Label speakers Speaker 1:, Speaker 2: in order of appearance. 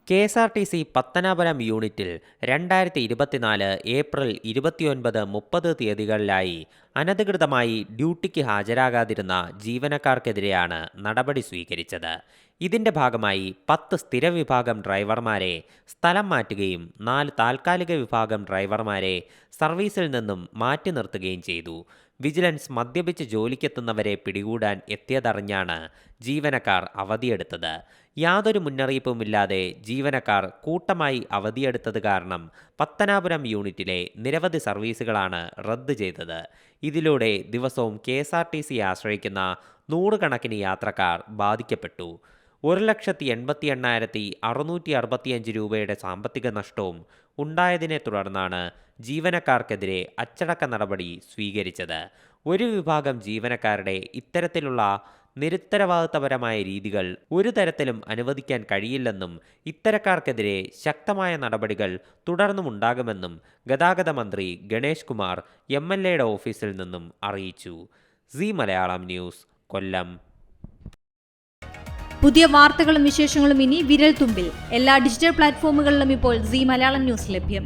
Speaker 1: KSRTC Pathanapuram യൂണിറ്റിൽ 2024 April 29-30 തീയതികളിലായി അനധികൃതമായി ഡ്യൂട്ടിക്ക് ഹാജരാകാതിരുന്ന ജീവനക്കാർക്കെതിരെയാണ് നടപടി സ്വീകരിച്ചത്. ഇതിന്റെ ഭാഗമായി 10 സ്ഥിര വിഭാഗം ഡ്രൈവർമാരെ സ്ഥലം മാറ്റുകയും 4 താൽക്കാലിക വിഭാഗം ഡ്രൈവർമാരെ സർവീസിൽ നിന്നും മാറ്റി നിർത്തുകയും ചെയ്തു. വിജിലൻസ് മദ്യപിച്ച് ജോലിക്കെത്തുന്നവരെ പിടികൂടാൻ എത്തിയതറിഞ്ഞാണ് ജീവനക്കാർ അവധിയെടുത്തത്. യാതൊരു മുന്നറിയിപ്പുമില്ലാതെ ജീവനക്കാർ കൂട്ടമായി അവധിയെടുത്തത് കാരണം പത്തനാപുരം യൂണിറ്റിലെ നിരവധി സർവീസുകളാണ് റദ്ദ് ചെയ്തത്. ഇതിലൂടെ ദിവസവും KSRTC ആശ്രയിക്കുന്ന നൂറുകണക്കിന് യാത്രക്കാർ ബാധിക്കപ്പെട്ടു. 1,88,665 രൂപയുടെ സാമ്പത്തിക നഷ്ടവും ഉണ്ടായതിനെ തുടർന്നാണ് ജീവനക്കാർക്കെതിരെ അച്ചടക്ക നടപടി സ്വീകരിച്ചത്. ഒരു വിഭാഗം ജീവനക്കാരുടെ ഇത്തരത്തിലുള്ള നിരുത്തരവാദിത്തപരമായ രീതികൾ ഒരു തരത്തിലും അനുവദിക്കാൻ കഴിയില്ലെന്നും ഇത്തരക്കാർക്കെതിരെ ശക്തമായ നടപടികൾ തുടർന്നുമുണ്ടാകുമെന്നും ഗതാഗത മന്ത്രി ഗണേഷ് കുമാർ MLAയുടെ ഓഫീസിൽ നിന്നും അറിയിച്ചു. സി മലയാളം ന്യൂസ്, കൊല്ലം.
Speaker 2: പുതിയ വാർത്തകളും വിശേഷങ്ങളും ഇനി വിരൽ തുമ്പിൽ. എല്ലാ ഡിജിറ്റൽ പ്ലാറ്റ്ഫോമുകളിലും ഇപ്പോൾ സി മലയാളം ന്യൂസ് ലഭ്യം.